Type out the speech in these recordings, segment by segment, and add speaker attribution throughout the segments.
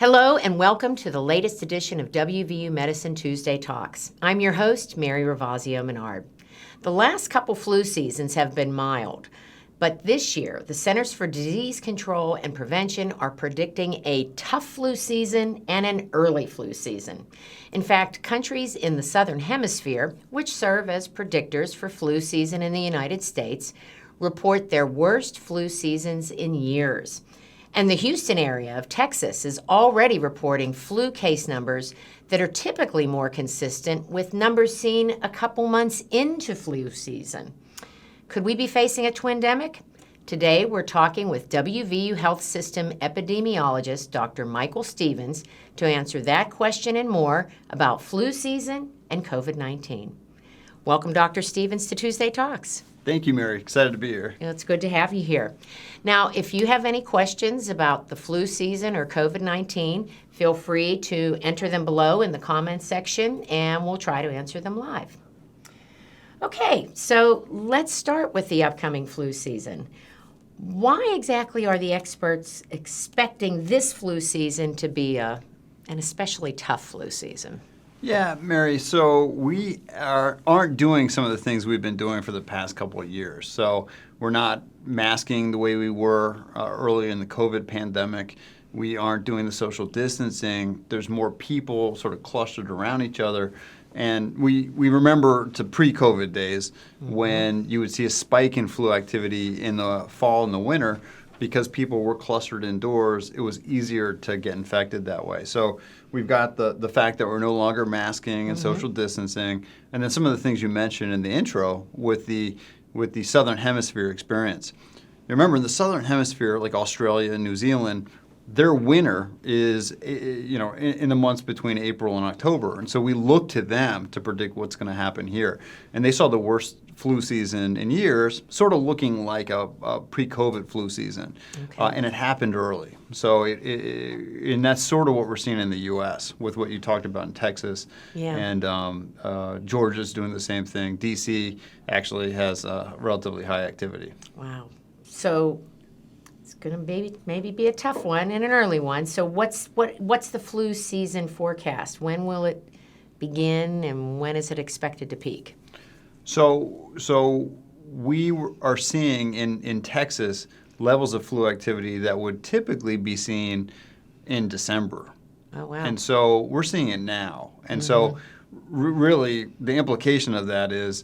Speaker 1: Hello and welcome to the latest edition of WVU Medicine Tuesday Talks. I'm your host, Mary Ravazio Menard. The last couple flu seasons have been mild, but this year, the Centers for Disease Control and Prevention are predicting a tough flu season and an early flu season. In fact, countries in the Southern Hemisphere, which serve as predictors for flu season in the United States, report their worst flu seasons in years. And the Houston area of Texas is already reporting flu case numbers that are typically more consistent with numbers seen a couple months into flu season. Could we be facing a twin-demic? Today, we're talking with WVU Health System epidemiologist Dr. Michael Stevens to answer that question and more about flu season and COVID-19. Welcome, Dr. Stevens, to Tuesday Talks.
Speaker 2: Thank you, Mary. Excited to be here.
Speaker 1: It's good to have you here. Now, if you have any questions about the flu season or COVID-19, feel free to enter them below in the comments section, and we'll try to answer them live. Okay, so let's start with the upcoming flu season. Why exactly are the experts expecting this flu season to be an especially tough flu season?
Speaker 2: Yeah, Mary, so we aren't doing some of the things we've been doing for the past couple of years. So we're not masking the way we were early in the COVID pandemic. We aren't doing the social distancing. There's more people sort of clustered around each other. And we remember to pre-COVID days when you would see a spike in flu activity in the fall and the winter because people were clustered indoors. It was easier to get infected that way. So we've got the fact that we're no longer masking and social distancing, and then some of the things you mentioned in the intro with the Southern Hemisphere experience. Remember, in the Southern Hemisphere, like Australia and New Zealand, their winter is, in the months between April and October. And so we look to them to predict what's going to happen here. And they saw the worst flu season in years, sort of looking like a pre-COVID flu season. Okay. And it happened early. So and that's sort of what we're seeing in the U.S. with what you talked about in Texas. Yeah. And Georgia's doing the same thing. D.C. actually has relatively high activity.
Speaker 1: Wow. So it's going to maybe be a tough one and an early one. So what's the flu season forecast? When will it begin, and when is it expected to peak?
Speaker 2: So we are seeing in Texas levels of flu activity that would typically be seen in December.
Speaker 1: Oh, wow.
Speaker 2: And so we're seeing it now. And so really the implication of that is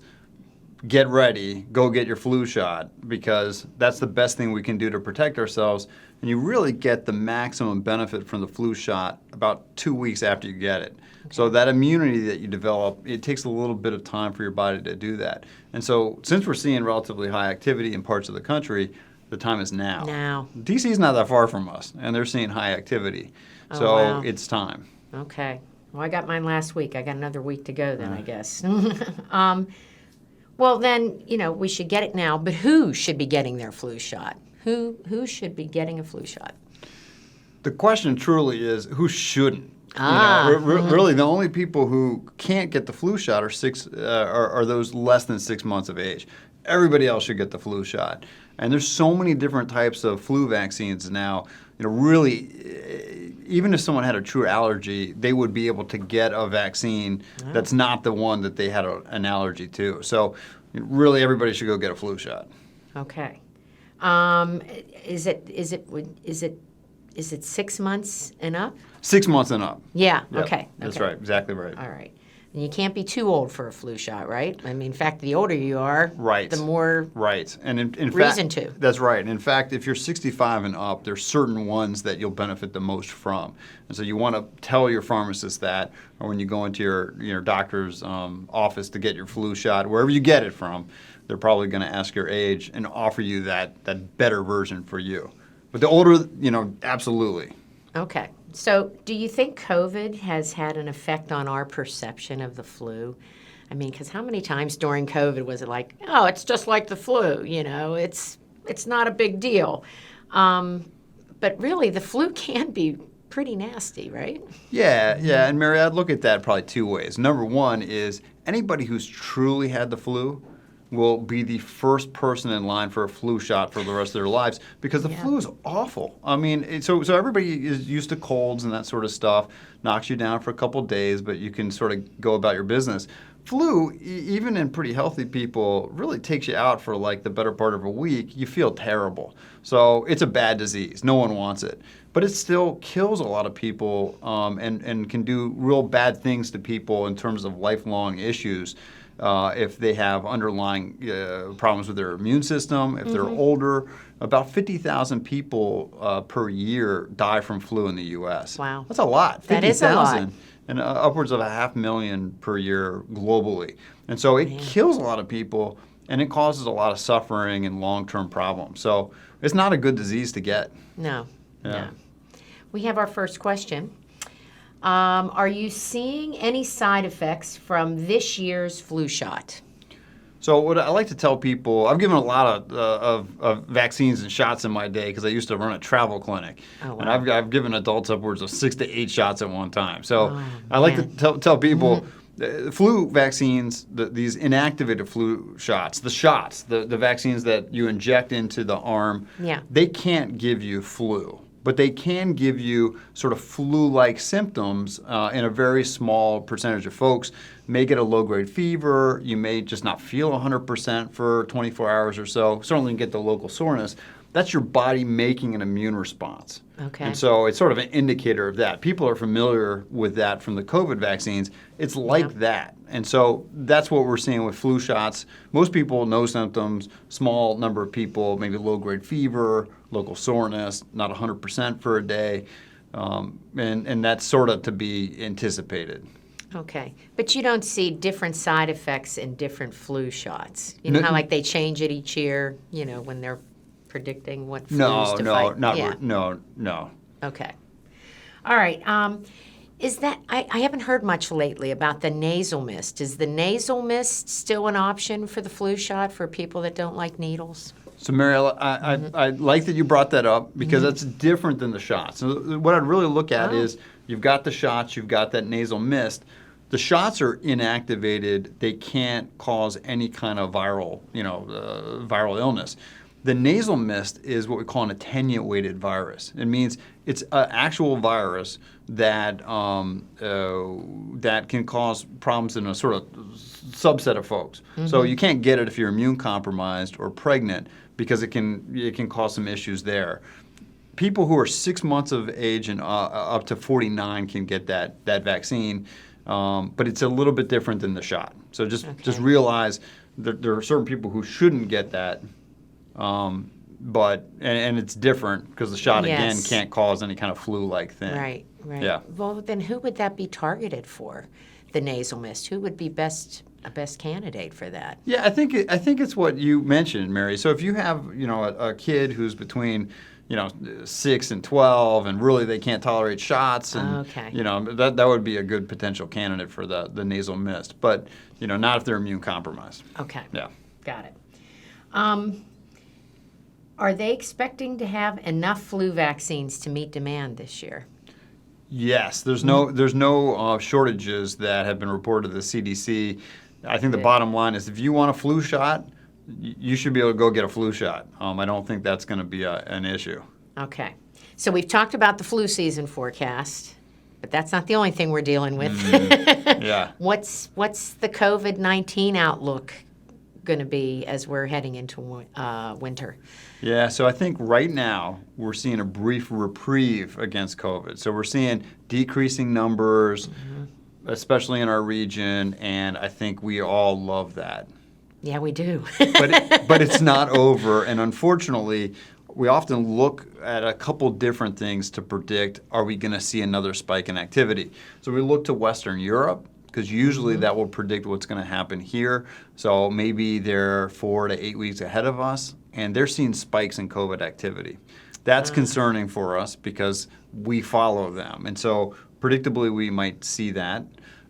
Speaker 2: get ready, go get your flu shot, because that's the best thing we can do to protect ourselves. And you really get the maximum benefit from the flu shot about 2 weeks after you get it. Okay. So that immunity that you develop, it takes a little bit of time for your body to do that. And so since we're seeing relatively high activity in parts of the country, the time is now.
Speaker 1: Now.
Speaker 2: DC's not that far from us, and they're seeing high activity.
Speaker 1: Oh,
Speaker 2: so
Speaker 1: wow.
Speaker 2: It's time.
Speaker 1: Okay. Well, I got mine last week. I got another week to go then, I guess. Well, then, we should get it now, but who should be getting their flu shot? Who should be getting a flu shot?
Speaker 2: The question truly is, who shouldn't?
Speaker 1: Really,
Speaker 2: the only people who can't get the flu shot are those less than 6 months of age. Everybody else should get the flu shot. And there's so many different types of flu vaccines now. Really, even if someone had a true allergy, they would be able to get a vaccine that's not the one that they had an allergy to. So really, everybody should go get a flu shot.
Speaker 1: Okay. Is it 6 months and up?
Speaker 2: 6 months and up.
Speaker 1: Yeah.
Speaker 2: Yep.
Speaker 1: Okay.
Speaker 2: That's right. Exactly right.
Speaker 1: All right. And you can't be too old for a flu shot, right? I mean, in fact, the older you are,
Speaker 2: right,
Speaker 1: the more
Speaker 2: right. And in
Speaker 1: reason
Speaker 2: fact,
Speaker 1: to.
Speaker 2: That's right. And in fact, if you're 65 and up, there's certain ones that you'll benefit the most from. And so you want to tell your pharmacist that, or when you go into your doctor's office to get your flu shot, wherever you get it from, they're probably going to ask your age and offer you that better version for you. But the older, absolutely.
Speaker 1: Okay. So do you think COVID has had an effect on our perception of the flu? I mean, because how many times during COVID was it like, oh, it's just like the flu, it's not a big deal. But really, the flu can be pretty nasty, right?
Speaker 2: Yeah. And Mary, I'd look at that probably two ways. Number one is anybody who's truly had the flu will be the first person in line for a flu shot for the rest of their lives because the flu is awful. I mean, so everybody is used to colds and that sort of stuff, knocks you down for a couple days, but you can sort of go about your business. Flu, even in pretty healthy people, really takes you out for like the better part of a week. You feel terrible. So it's a bad disease. No one wants it. But it still kills a lot of people and can do real bad things to people in terms of lifelong issues if they have underlying problems with their immune system, if they're older. About 50,000 people per year die from flu in the U.S.
Speaker 1: Wow.
Speaker 2: That's a lot.
Speaker 1: That is a lot.
Speaker 2: And upwards of 500,000 per year globally. And so it kills a lot of people, and it causes a lot of suffering and long-term problems. So it's not a good disease to get.
Speaker 1: No.
Speaker 2: Yeah.
Speaker 1: No. We have our first question. Are you seeing any side effects from this year's flu shot?
Speaker 2: So what I like to tell people, I've given a lot of vaccines and shots in my day because I used to run a travel clinic.
Speaker 1: Oh, wow.
Speaker 2: And I've given adults upwards of 6 to 8 shots at one time. So I like to tell people, flu vaccines, these inactivated flu shots, the vaccines that you inject into the arm, they can't give you flu. But they can give you sort of flu-like symptoms in a very small percentage of folks. May get a low-grade fever. You may just not feel 100% for 24 hours or so. Certainly get the local soreness. That's your body making an immune response.
Speaker 1: Okay.
Speaker 2: And so it's sort of an indicator of that. People are familiar with that from the COVID vaccines. It's like that. And so that's what we're seeing with flu shots. Most people, no symptoms. Small number of people, maybe low-grade fever, local soreness, not 100% for a day. And that's sort of to be anticipated.
Speaker 1: Okay. But you don't see different side effects in different flu shots? You know how like they change it each year, you know, when they're predicting what flus to fight?
Speaker 2: No.
Speaker 1: Okay. All right. Is that I haven't heard much lately about the nasal mist. Is the nasal mist still an option for the flu shot for people that don't like needles?
Speaker 2: So, Mary, I like that you brought that up because that's different than the shots. So what I'd really look at is you've got the shots, you've got that nasal mist. The shots are inactivated. They can't cause any kind of viral illness. The nasal mist is what we call an attenuated virus. It means it's an actual virus that that can cause problems in a sort of subset of folks. So you can't get it if you're immune compromised or pregnant because it can cause some issues there. People who are 6 months of age and up to 49 can get that vaccine, but it's a little bit different than the shot. So just realize that there are certain people who shouldn't get that. But it's different because the shot again can't cause any kind of flu-like thing.
Speaker 1: Right.
Speaker 2: Yeah.
Speaker 1: Well, then who would that be targeted for? The nasal mist. Who would be a best candidate for that?
Speaker 2: Yeah, I think it's what you mentioned, Mary. So if you have a kid who's between 6 and 12 and really they can't tolerate shots and that would be a good potential candidate for the nasal mist. But not if they're immune compromised.
Speaker 1: Okay.
Speaker 2: Yeah.
Speaker 1: Got it. Are they expecting to have enough flu vaccines to meet demand this year?
Speaker 2: Yes, there's no shortages that have been reported to the CDC. I think the bottom line is if you want a flu shot, you should be able to go get a flu shot. I don't think that's going to be an issue.
Speaker 1: Okay. So we've talked about the flu season forecast, but that's not the only thing we're dealing with.
Speaker 2: Yeah.
Speaker 1: What's the COVID-19 outlook going to be as we're heading into winter?
Speaker 2: Yeah, so I think right now we're seeing a brief reprieve against COVID. So we're seeing decreasing numbers, especially in our region, and I think we all love that.
Speaker 1: Yeah, we do.
Speaker 2: but it's not over, and unfortunately, we often look at a couple different things to predict, are we going to see another spike in activity? So we look to Western Europe, because usually that will predict what's going to happen here. So maybe they're 4 to 8 weeks ahead of us, and they're seeing spikes in COVID activity. That's concerning for us because we follow them. And so predictably, we might see that.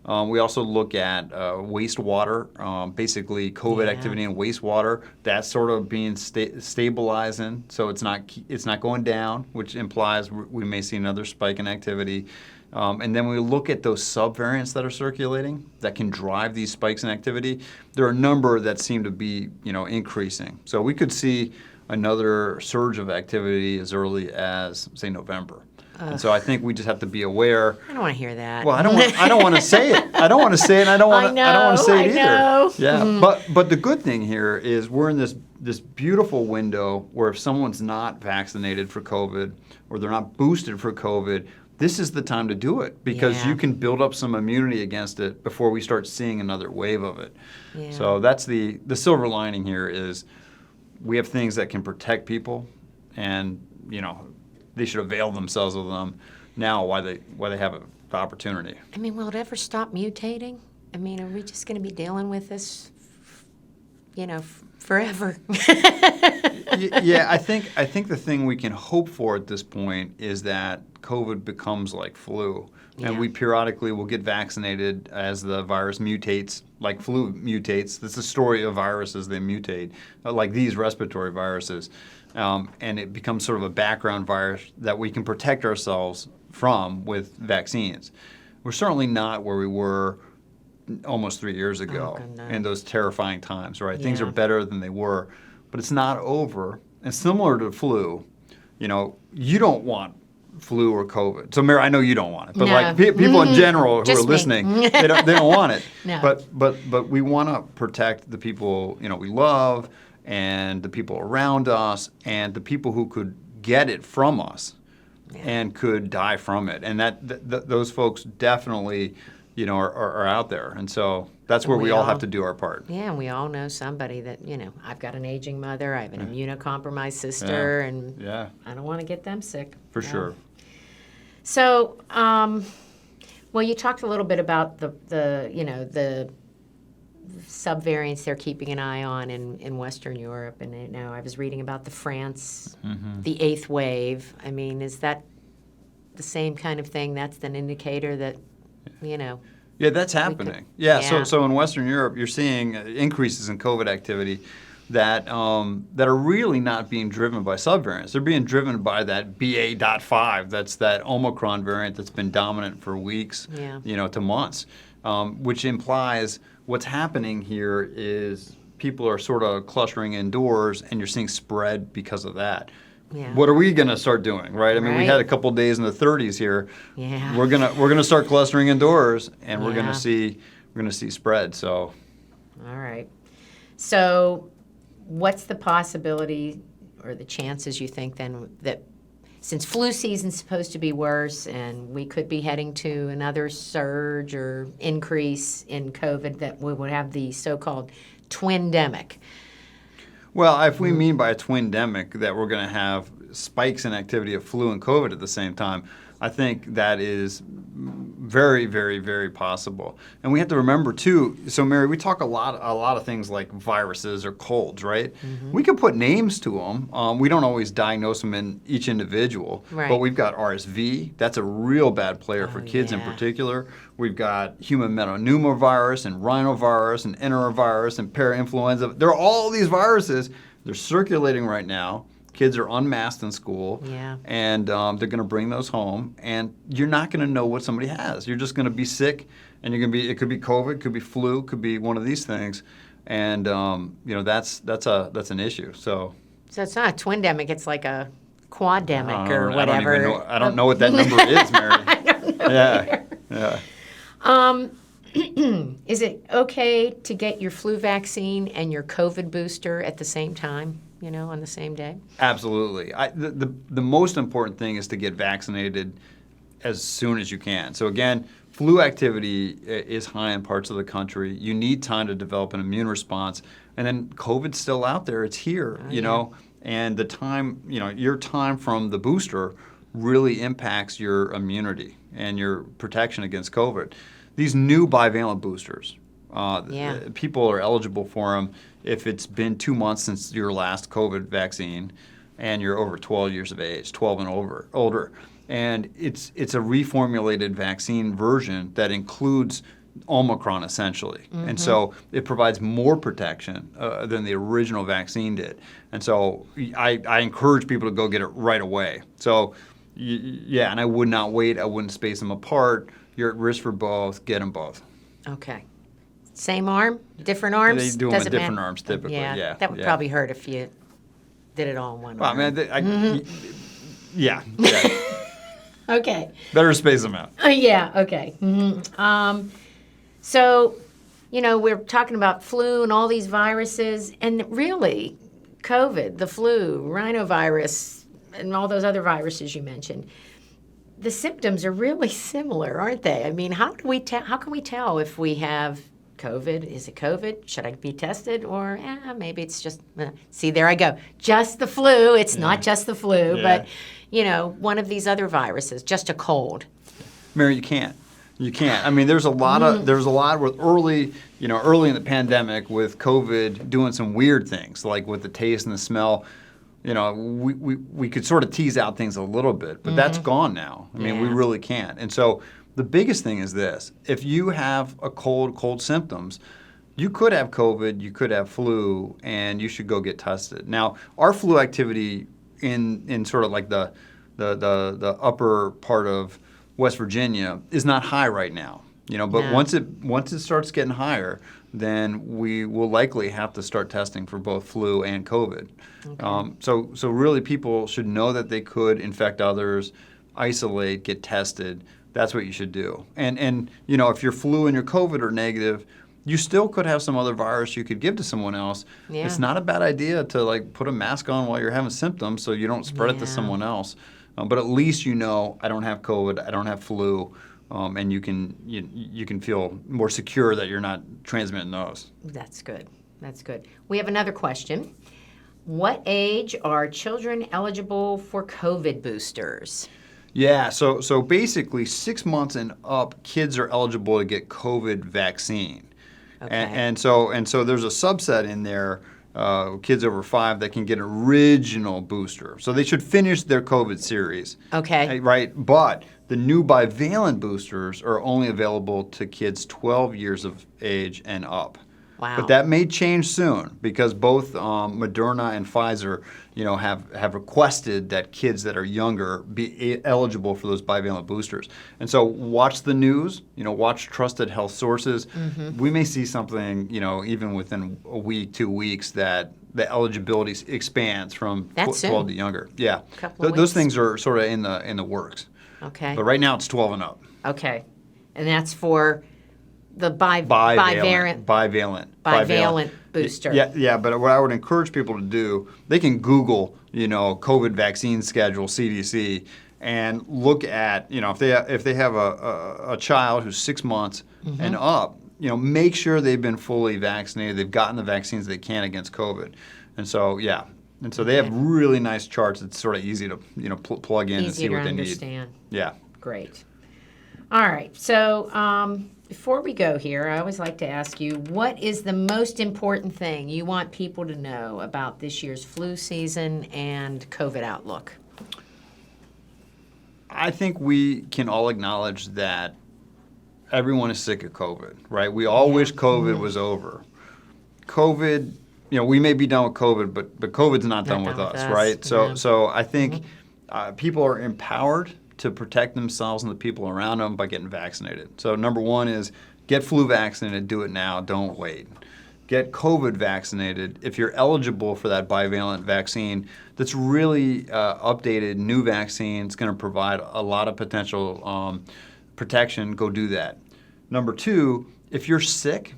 Speaker 2: We also look at wastewater, basically COVID activity in wastewater. That's sort of being stabilizing, so it's not going down, which implies we may see another spike in activity. And then when we look at those subvariants that are circulating that can drive these spikes in activity, there are a number that seem to be, increasing. So we could see another surge of activity as early as, say, November. And so I think we just have to be aware.
Speaker 1: I don't want to hear that.
Speaker 2: Well, I don't want to say it. I don't want to say it, and I don't want to say it either. Yeah. But the good thing here is we're in this beautiful window where if someone's not vaccinated for COVID or they're not boosted for COVID, this is the time to do it because you can build up some immunity against it before we start seeing another wave of it.
Speaker 1: Yeah.
Speaker 2: So that's the silver lining here is we have things that can protect people, and they should avail themselves of them now while they have the opportunity.
Speaker 1: I mean, will it ever stop mutating? I mean, are we just going to be dealing with this, forever?
Speaker 2: Yeah, I think the thing we can hope for at this point is that COVID becomes like flu, and we periodically will get vaccinated as the virus mutates, like flu mutates. That's the story of viruses; they mutate, like these respiratory viruses. And it becomes sort of a background virus that we can protect ourselves from with vaccines. We're certainly not where we were almost 3 years ago in those terrifying times, right? Things are better than they were, but it's not over. And similar to flu, you don't want flu or COVID. So, Mary, I know you don't want it, but like people in general who are listening, they don't want it.
Speaker 1: No.
Speaker 2: But we want to protect the people we love, and the people around us, and the people who could get it from us and could die from it. And those folks definitely, are out there. And so that's where we all have to do our part.
Speaker 1: Yeah, and we all know somebody that, I've got an aging mother, I have an immunocompromised sister, and I don't want to get them sick.
Speaker 2: For sure.
Speaker 1: So, well, you talked a little bit about the subvariants they're keeping an eye on in Western Europe, and I was reading about the France, the 8th wave. I mean, is that the same kind of thing? That's an indicator that,
Speaker 2: Yeah, that's happening. So in Western Europe, you're seeing increases in COVID activity that are really not being driven by subvariants. They're being driven by that BA.5. That's that Omicron variant that's been dominant for weeks, to months, which implies what's happening here is people are sort of clustering indoors, and you're seeing spread because of that. Yeah. What are we going to start doing, right? I mean, we had a couple days in the 30s here. Yeah. We're gonna start clustering indoors, and we're gonna see spread. So.
Speaker 1: All right. So, what's the possibility or the chances you think then that since flu season's supposed to be worse and we could be heading to another surge or increase in COVID, that we would have the so-called twin-demic?
Speaker 2: Well, if we mean by a twin-demic that we're going to have spikes in activity of flu and COVID at the same time, I think that is very, very, very possible. And we have to remember too. So, Mary, we talk a lot of things like viruses or colds, right? Mm-hmm. We can put names to them. We don't always diagnose them in each individual. Right. But we've got RSV. That's a real bad player for kids in particular. We've got human metapneumovirus and rhinovirus and enterovirus and parainfluenza. There are all these viruses. They're circulating right now. Kids are unmasked in school, and they're going to bring those home, and you're not going to know what somebody has. You're just going to be sick, and it could be COVID, could be flu, could be one of these things, and that's an issue. So
Speaker 1: it's not a twin-demic; it's like a quad-demic or whatever.
Speaker 2: I don't know what that number is, Mary.
Speaker 1: I don't know. Yeah. Is it okay to get your flu vaccine and your COVID booster at the same time? On the same day?
Speaker 2: Absolutely. The most important thing is to get vaccinated as soon as you can. So again, flu activity is high in parts of the country. You need time to develop an immune response. And then COVID's still out there. It's here, and the time, your time from the booster really impacts your immunity and your protection against COVID. These new bivalent boosters, people are eligible for them if it's been 2 months since your last COVID vaccine and you're over 12 years of age, 12 and older. And it's a reformulated vaccine version that includes Omicron essentially. Mm-hmm. And so it provides more protection than the original vaccine did. And so I encourage people to go get it right away. So Yeah, and I would not wait. I wouldn't space them apart. You're at risk for both. Get them both.
Speaker 1: Okay. Same arm, different arms?
Speaker 2: They do them
Speaker 1: Doesn't
Speaker 2: at different
Speaker 1: matter?
Speaker 2: arms typically. Yeah,
Speaker 1: that would probably hurt if you did it all in one
Speaker 2: Well,
Speaker 1: arm.
Speaker 2: I mean, yeah.
Speaker 1: Okay.
Speaker 2: Better space them out.
Speaker 1: Yeah, okay. So, we're talking about flu and all these viruses, and really, COVID, the flu, rhinovirus, and all those other viruses you mentioned, the symptoms are really similar, aren't they? I mean, how can we tell if we have COVID? Is it COVID? Should I be tested? Or maybe it's just, see, there I go. Just the flu. It's not just the flu, but, one of these other viruses, just a cold.
Speaker 2: Mary, you can't. You can't. I mean, there's a lot with early in the pandemic with COVID doing some weird things, like with the taste and the smell. We could sort of tease out things a little bit, but that's gone now. I mean, we really can't. And so the biggest thing is this. If you have a cold symptoms, you could have COVID, you could have flu, and you should go get tested. Now, our flu activity in sort of like the upper part of West Virginia is not high right now. But once it starts getting higher, then we will likely have to start testing for both flu and COVID. Okay. So really people should know that they could infect others, isolate, get tested. That's what you should do. And if your flu and your COVID are negative, you still could have some other virus you could give to someone else. Yeah. It's not a bad idea to put a mask on while you're having symptoms so you don't spread it to someone else. But at least I don't have COVID, I don't have flu. And you can feel more secure that you're not transmitting those.
Speaker 1: That's good. We have another question. What age are children eligible for COVID boosters?
Speaker 2: Yeah, so basically 6 months and up, kids are eligible to get COVID vaccine. Okay. And so there's a subset in there, kids over 5 that can get an original booster. So they should finish their COVID series. Okay. Right, but the new bivalent boosters are only available to kids 12 years of age and up. Wow. But that may change soon because both Moderna and Pfizer, have requested that kids that are younger be eligible for those bivalent boosters. And so watch the news, watch trusted health sources. Mm-hmm. We may see something, even within a week, 2 weeks that the eligibility expands from 12 to younger. Yeah. Those things are sort of in the works. Okay. But right now it's 12 and up.
Speaker 1: Okay. And that's for the bivalent booster.
Speaker 2: Yeah, but what I would encourage people to do, they can Google, COVID vaccine schedule, CDC, and look at, if they have a child who's 6 months and up, make sure they've been fully vaccinated, they've gotten the vaccines they can against COVID. And so, they have really nice charts. It's sort of easy to, plug in and see what they need. Easy to understand. Yeah.
Speaker 1: Great. All right. So before we go here, I always like to ask you, what is the most important thing you want people to know about this year's flu season and COVID outlook?
Speaker 2: I think we can all acknowledge that everyone is sick of COVID, right? We all wish COVID was over. COVID, we may be done with COVID, but COVID's not done with us, right? So I think people are empowered to protect themselves and the people around them by getting vaccinated. So number one is get flu vaccinated, do it now, don't wait. Get COVID vaccinated if you're eligible for that bivalent vaccine. That's really updated, new vaccine. It's going to provide a lot of potential protection. Go do that. Number two, if you're sick,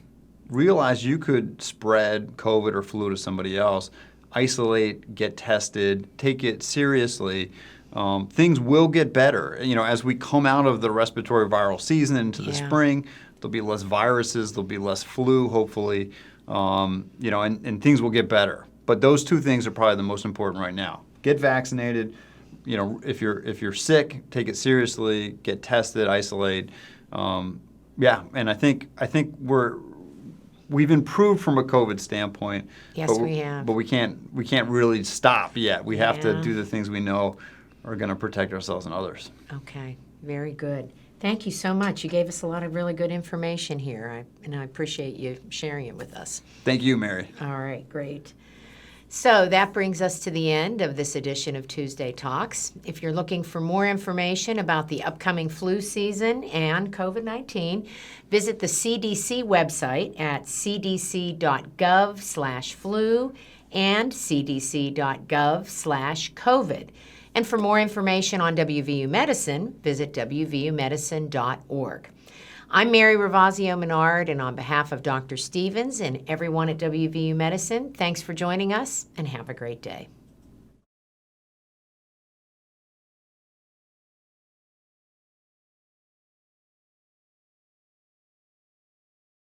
Speaker 2: realize you could spread COVID or flu to somebody else. Isolate, get tested, take it seriously. Things will get better. As we come out of the respiratory viral season into the spring, there'll be less viruses, there'll be less flu, hopefully, and things will get better. But those two things are probably the most important right now. Get vaccinated. If you're sick, take it seriously. Get tested, isolate. And I think we've improved from a COVID standpoint.
Speaker 1: Yes, we have.
Speaker 2: But we can't really stop yet. We have to do the things we know are going to protect ourselves and others.
Speaker 1: Okay, very good. Thank you so much. You gave us a lot of really good information here, and I appreciate you sharing it with us.
Speaker 2: Thank you, Mary.
Speaker 1: All right, great. So that brings us to the end of this edition of Tuesday Talks. If you're looking for more information about the upcoming flu season and COVID-19, visit the CDC website at cdc.gov/flu and cdc.gov/COVID. And for more information on WVU Medicine, visit wvumedicine.org. I'm Mary Ravazio Menard, and on behalf of Dr. Stevens and everyone at WVU Medicine, thanks for joining us and have a great day.